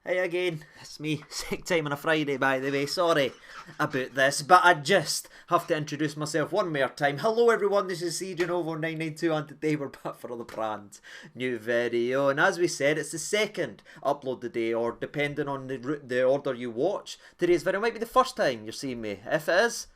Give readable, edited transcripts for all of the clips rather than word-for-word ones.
Hey again, it's me, sick time on a Friday by the way, sorry about this, but I just have to introduce myself one more time. Hello everyone, this is CJNovo992 and today we're back for another brand new video. And as we said, it's the second upload today, or depending on the order you watch, today's video might be the first time you're seeing me. If it is,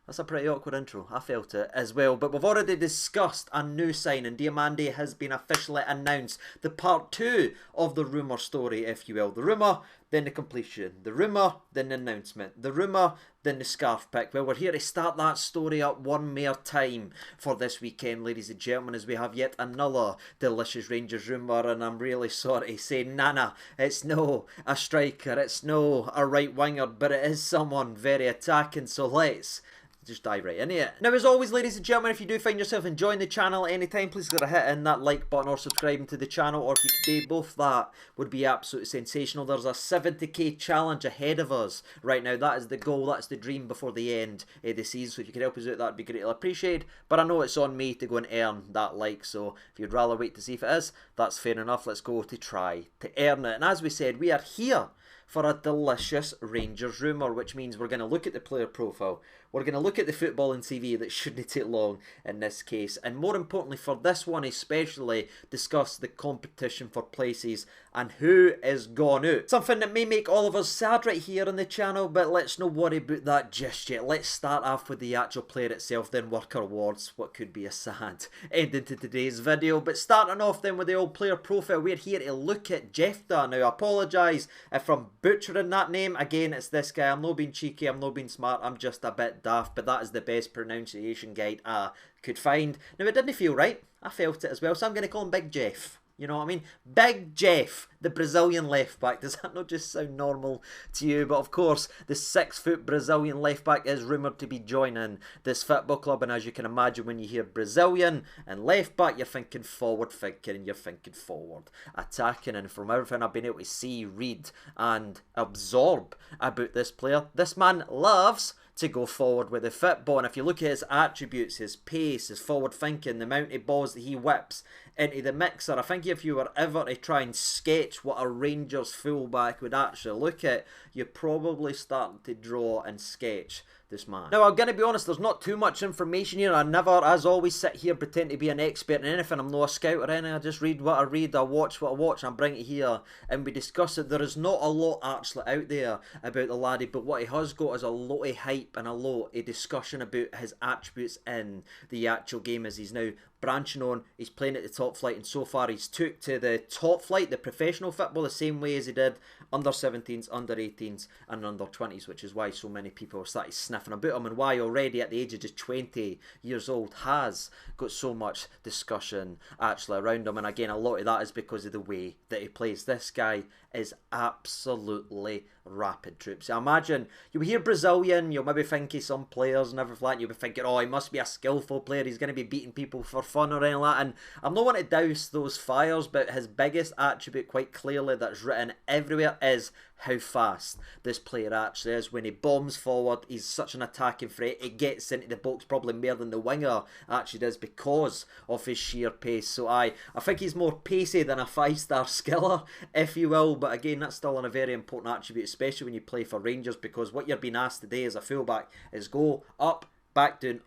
that's a pretty awkward intro. I felt it as well. But we've already discussed a new signing. Diamande has been officially announced. The part 2 of the Rumour story, if you will. The rumour, then the completion. The rumour, then the announcement. The rumour, then the scarf pick. Well, we're here to start that story up one more time for this weekend, ladies and gentlemen, as we have yet another delicious Rangers rumour. And I'm really sorry to say, Nana, it's no a striker, it's no a right winger, but it is someone very attacking. So let's just dive right into it. Now, as always, ladies and gentlemen, if you do find yourself enjoying the channel at any time, please go hit in that like button or subscribing to the channel, or if you could do both, that would be absolutely sensational. There's a 70k challenge ahead of us right now. That is the goal, that's the dream before the end of the season, so if you could help us out, that'd be greatly appreciated. But I know it's on me to go and earn that like, so if you'd rather wait to see if it is, that's fair enough. Let's go to try to earn it. And as we said, we are here for a delicious Rangers rumour, which means we're going to look at the player profile, we're going to look at the football and TV that shouldn't take long in this case, and more importantly for this one especially, discuss the competition for places and who is gone out. Something that may make all of us sad right here on the channel, but let's not worry about that just yet. Let's start off with the actual player itself, then work our towards what could be a sad ending to today's video. But starting off then with the old player profile, we're here to look at Jefte. Now, I apologise if I'm butchering that name. Again, it's this guy. I'm not being cheeky, I'm not being smart, I'm just a bit daft, but that is the best pronunciation guide I could find. Now, it didn't feel right. I felt it as well, so I'm going to call him Big Jeff. You know what I mean? Big Jeff, the Brazilian left back. Does that not just sound normal to you? But of course, the 6-foot Brazilian left back is rumoured to be joining this football club. And as you can imagine, when you hear Brazilian and left back, you're thinking forward thinking and you're thinking forward attacking. And from everything I've been able to see, read and absorb about this player, this man loves to go forward with the football. And if you look at his attributes, his pace, his forward thinking, the amount of balls that he whips into the mixer, I think if you were ever to try and sketch what a Rangers fullback would actually look at, you're probably starting to draw and sketch this man. Now, I'm going to be honest, there's not too much information here. I never, as always, sit here pretend to be an expert in anything. I'm not a scout or anything. I just read what I read, I watch what I watch, and I bring it here and we discuss it. There is not a lot actually out there about the laddie, but what he has got is a lot of hype and a lot of discussion about his attributes in the actual game, as he's now branching on. He's playing at the top flight, and so far he's took to the top flight, the professional football, the same way as he did under 17s, under 18s and under 20s, which is why so many people are starting sniffing about him, and why already at the age of just 20 years old has got so much discussion actually around him. And again, a lot of that is because of the way that he plays. This guy is absolutely rapid, troops. I imagine you hear Brazilian, you'll maybe think of some players and everything like that, you'll be thinking, oh, he must be a skillful player, he's going to be beating people for fun or anything like that. And I'm not wanting to douse those fires, but his biggest attribute quite clearly that's written everywhere is how fast this player actually is. When he bombs forward, he's such an attacking threat. He gets into the box probably more than the winger actually does because of his sheer pace. So I think he's more pacey than a 5-star skiller, if you will. But again, that's still a very important attribute, especially when you play for Rangers, because what you're being asked today as a fullback is go up, back down,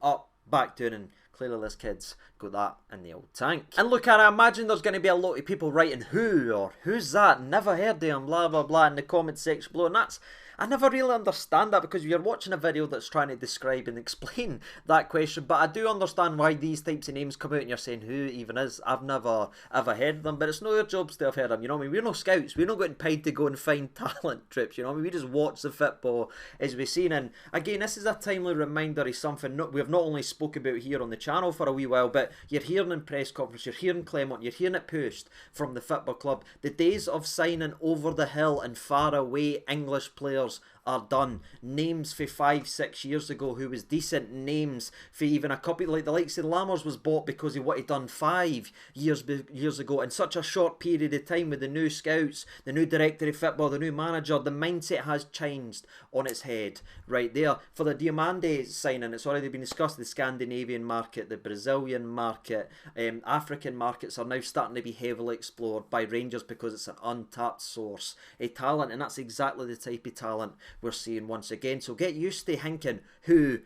and clearly this kid's got that in the old tank. And look, I imagine there's going to be a lot of people writing who or who's that, never heard of him, blah blah blah in the comment section below, and I never really understand that, because if you're watching a video that's trying to describe and explain that question, but I do understand why these types of names come out and you're saying who even is. I've never ever heard of them, but it's not your jobs to have heard of them, you know what I mean? We're no scouts, we're not getting paid to go and find talent trips, you know what I mean? We just watch the football as we've seen. And again, this is a timely reminder of something we've not only spoke about here on the channel for a wee while, but you're hearing in press conference, you're hearing Clement, you're hearing it pushed from the football club. The days of signing over the hill and far away English players are done. Names for 5-6 years ago who was decent, names for even a couple like the likes of Lammers was bought because of what he'd done 5 years ago in such a short period of time with the new scouts, the new director of football, the new manager. The mindset has changed on its head right there. For the Diomande signing, it's already been discussed. The Scandinavian market, the Brazilian market, African markets are now starting to be heavily explored by Rangers because it's an untapped source of talent, and that's exactly the type of talent we're seeing once again. So get used to thinking who,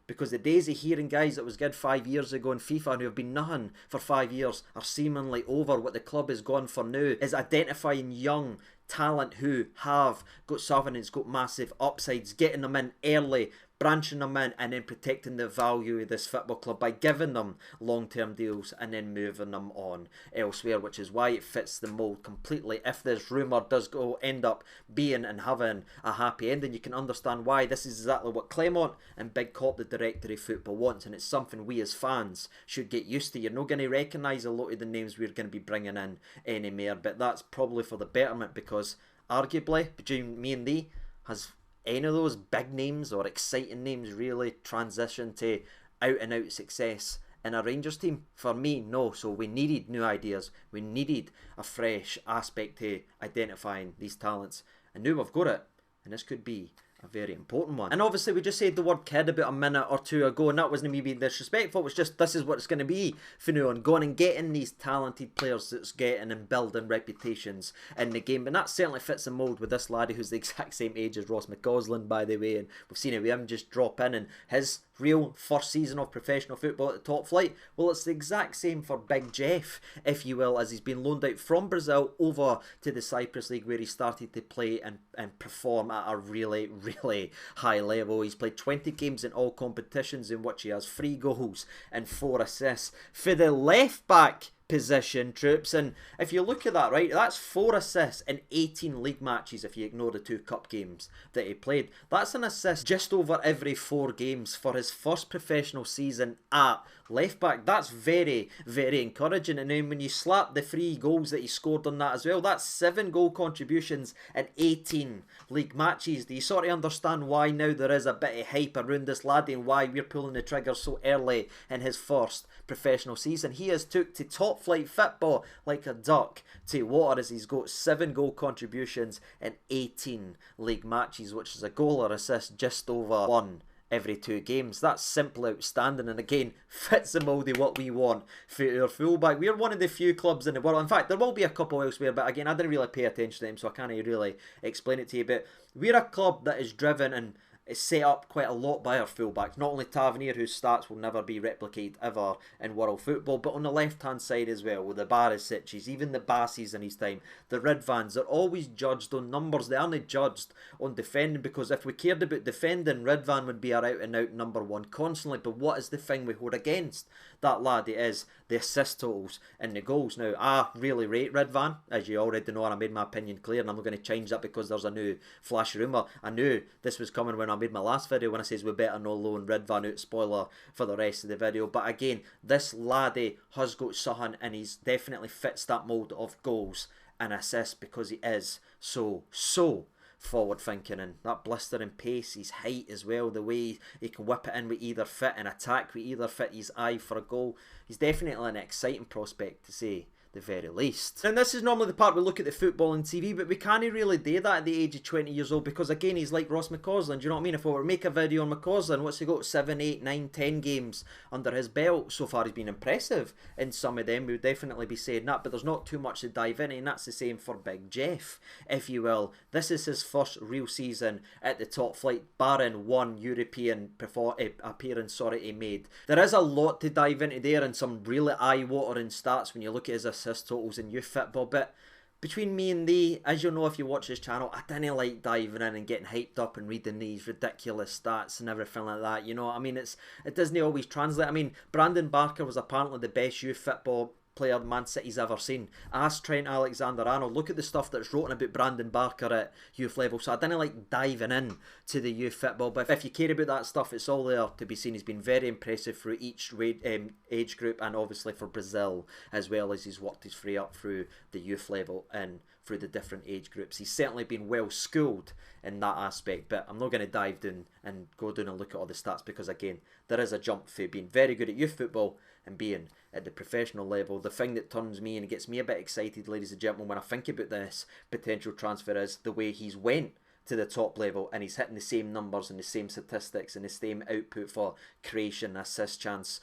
because the days of hearing guys that was good 5 years ago in FIFA and who have been nothing for 5 years are seemingly over. What the club has gone for now is identifying young talent who have got sovereignty, got massive upsides, getting them in early, branching them in, and then protecting the value of this football club by giving them long-term deals and then moving them on elsewhere, which is why it fits the mould completely. If this Rumour does end up being and having a happy ending, you can understand why. This is exactly what Clement and Big Cop, the director of football, wants, and it's something we as fans should get used to. You're not going to recognise a lot of the names we're going to be bringing in anymore, but that's probably for the betterment, because arguably between me and thee, has any of those big names or exciting names really transition to out and out success in a Rangers team? For me, no. So we needed new ideas. We needed a fresh aspect to identifying these talents, and now we've got it, and this could be a very important one. And obviously we just said the word kid about a minute or two ago, and that wasn't me being disrespectful. It was just, this is what it's going to be from now on, going and getting these talented players that's getting and building reputations in the game. And that certainly fits the mould with this laddie who's the exact same age as Ross McCausland, by the way, and we've seen it with him just drop in, and his real first season of professional football at the top flight. Well, it's the exact same for Big Jeff, if you will, as he's been loaned out from Brazil over to the Cyprus League, where he started to play and perform at a really high level. He's played 20 games in all competitions, in which he has 3 goals and 4 assists for the left back position, troops. And if you look at that, right, that's 4 assists in 18 league matches if you ignore the 2 cup games that he played. That's an assist just over every 4 games for his first professional season at left back. That's very encouraging. And then when you slap the 3 goals that he scored on that as well, that's 7 goal contributions in 18 league matches. Do you sort of understand why now there is a bit of hype around this laddie and why we're pulling the trigger so early in his first professional season? He has took to top flight football like a duck to water, as he's got 7 goal contributions in 18 league matches, which is a goal or assist just over 1 every 2 games. That's simply outstanding, and again fits the mould of what we want for our fullback. We're one of the few clubs in the world, in fact there will be a couple elsewhere, but again I didn't really pay attention to them, so I can't really explain it to you, but we're a club that is driven and is set up quite a lot by our fullbacks. Not only Tavernier, whose stats will never be replicated ever in world football, but on the left hand side as well, with the Barisics, even the Bassies in his time, the Ridvans. They're always judged on numbers, they aren't judged on defending, because if we cared about defending, Ridvan would be our out and out number 1 constantly. But what is the thing we hold against that lad? It is the assist totals and the goals. Now I really rate Ridvan, as you already know, and I made my opinion clear, and I'm not going to change that because there's a new flash rumour. I knew this was coming when I made my last video, when I says we better no loan Ridvan out, spoiler for the rest of the video. But again, this laddie has got something, and he's definitely fits that mould of goals and assists because he is so forward thinking, and that blistering pace, his height as well, the way he can whip it in with either foot and attack with either foot, his eye for a goal. He's definitely an exciting prospect, to say the very least. And this is normally the part we look at the football and TV, but we can't really do that at the age of 20 years old, because again he's like Ross McCausland. Do you know what I mean? If we were to make a video on McCausland, what's he got? 7, 8, 9, 10 games under his belt so far. He's been impressive in some of them, we would definitely be saying that, but there's not too much to dive into, and that's the same for Big Jeff, if you will. This is his first real season at the top flight, barring 1 European appearance he made. There is a lot to dive into there, and some really eye-watering stats when you look at his assist totals in youth football, but between me and thee, as you'll know if you watch this channel, I didn't like diving in and getting hyped up and reading these ridiculous stats and everything like that, you know. I mean, it doesn't always translate. I mean, Brandon Barker was apparently the best youth football player Man City's ever seen. Ask Trent Alexander-Arnold. Look at the stuff that's written about Brandon Barker at youth level. So I didn't like diving in to the youth football, but if you care about that stuff, it's all there to be seen. He's been very impressive through each age group, and obviously for Brazil as well, as he's worked his way up through the youth level in through the different age groups. He's certainly been well schooled in that aspect, but I'm not going to dive down and go down and look at all the stats because, again, there is a jump for being very good at youth football and being at the professional level. The thing that turns me and gets me a bit excited, ladies and gentlemen, when I think about this potential transfer is the way he's went to the top level and he's hitting the same numbers and the same statistics and the same output for creation, assist chance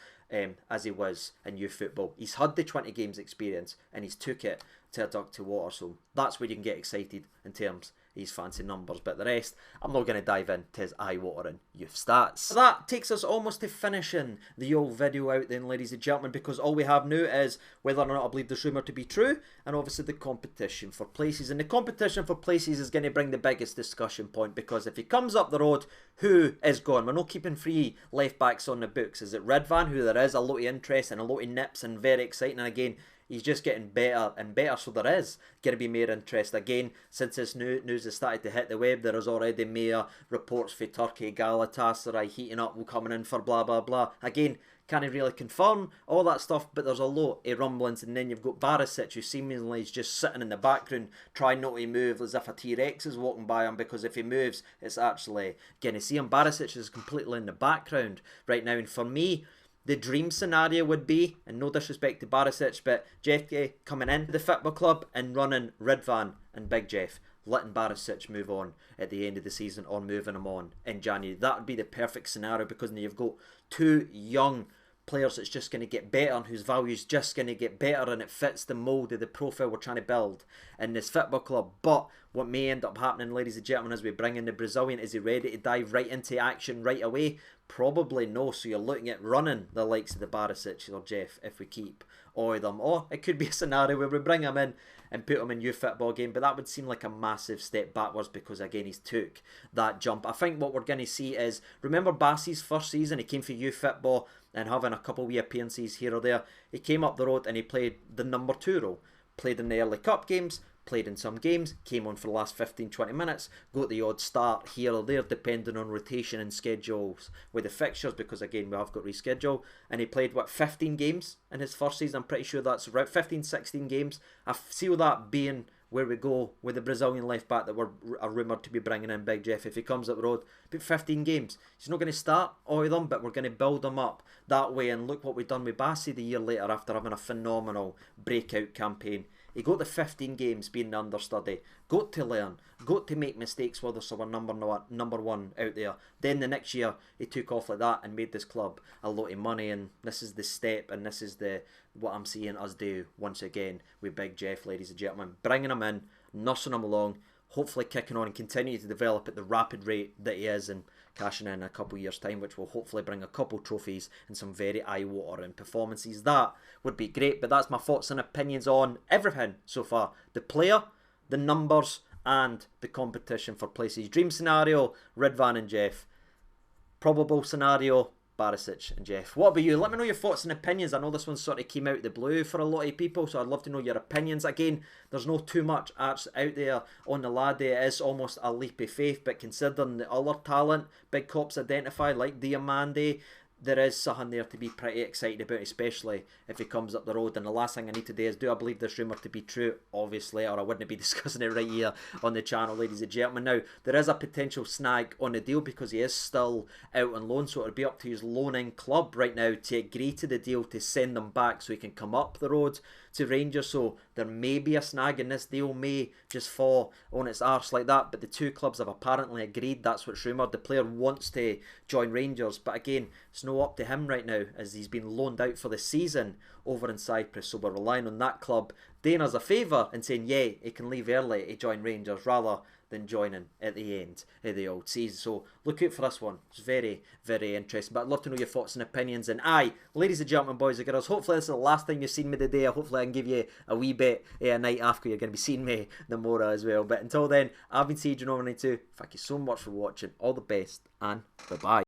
as he was in youth football. He's had the 20 games experience and he's took it to a duck to water, so that's where you can get excited in terms of his fancy numbers, but the rest I'm not going to dive into his eye-watering youth stats. So that takes us almost to finishing the old video out then, ladies and gentlemen, because all we have now is whether or not I believe this rumour to be true, and obviously the competition for places. And the competition for places is going to bring the biggest discussion point, because if he comes up the road, who is gone? We're not keeping 3 left backs on the books. Is it Ridvan, who there is a lot of interest and a lot of nips and very exciting, and again, he's just getting better and better, so there is going to be more interest. Again, since this news has started to hit the web, there is already more reports for Turkey, Galatasaray heating up, coming in for blah blah blah. Again, can't really confirm all that stuff, but there's a lot of rumblings. And then you've got Barisic, who seemingly is just sitting in the background trying not to move as if a T-Rex is walking by him, because if he moves it's actually going to see him. Barisic is completely in the background right now, and for me, the dream scenario would be, and no disrespect to Barisic, but Jefte coming into the football club and running Ridvan and Big Jeff, letting Barisic move on at the end of the season or moving him on in January. That would be the perfect scenario, because then you've got 2 young players that's just going to get better and whose value is just going to get better, and it fits the mould of the profile we're trying to build in this football club. But what may end up happening, ladies and gentlemen, as we bring in the Brazilian, is he ready to dive right into action right away? Probably no, so you're looking at running the likes of the Barisic or Jeff if we keep all of them. Or it could be a scenario where we bring him in and put him in youth football game, but that would seem like a massive step backwards, because again, he's took that jump. I think what we're going to see is, remember Bassey's first season, he came for youth football and having a couple of wee appearances here or there. He came up the road and he played the number 2 role, played in the early cup games, played in some games, came on for the last 15-20 minutes, got the odd start here or there depending on rotation and schedules with the fixtures, because again we have got reschedule. And he played, what, 15 games in his first season? I'm pretty sure that's right, 15-16 games. I feel that being where we go with the Brazilian left back that are rumoured to be bringing in, Big Jeff. If he comes up the road, about 15 games. He's not going to start all of them, but we're going to build him up that way. And look what we've done with Bassey the year later after having a phenomenal breakout campaign. He got the 15 games being the understudy, got to learn, got to make mistakes with us, so we're number 1 out there. Then the next year he took off like that and made this club a lot of money, and this is the step, and this is what I'm seeing us do once again with Big Jeff, ladies and gentlemen. Bringing him in, nursing him along, hopefully kicking on and continue to develop at the rapid rate that he is, and cashing in a couple of years' time, which will hopefully bring a couple trophies and some very eye-watering performances. That would be great, but that's my thoughts and opinions on everything so far. The player, the numbers, and the competition for places. Dream scenario, Ridvan and Jeff. Probable scenario, Barisic and Jeff. What about you? Let me know your thoughts and opinions. I know this one sort of came out of the blue for a lot of people, so I'd love to know your opinions. Again, there's no too much out there on the lad. It is almost a leap of faith, but considering the other talent big cops identify, like Diamande, there is something there to be pretty excited about, especially if he comes up the road. And the last thing I need to do is, do I believe this rumour to be true? Obviously, or I wouldn't be discussing it right here on the channel, ladies and gentlemen. Now, there is a potential snag on the deal because he is still out on loan, so it would be up to his loaning club right now to agree to the deal to send him back so he can come up the road to Rangers. So there may be a snag in this deal, may just fall on its arse like that, but the two clubs have apparently agreed. That's what's rumoured. The player wants to join Rangers, but again, it's no up to him right now as he's been loaned out for the season over in Cyprus, so we're relying on that club doing us a favour and saying, yeah, he can leave early to join Rangers rather than joining at the end of the old season. So look out for this one. It's very, very interesting. But I'd love to know your thoughts and opinions. And aye, ladies and gentlemen, boys and girls, hopefully this is the last time you've seen me today. Hopefully I can give you a wee bit a night after you're going to be seeing me tomorrow as well. But until then, I've been Siege 92. Thank you so much for watching. All the best and bye-bye.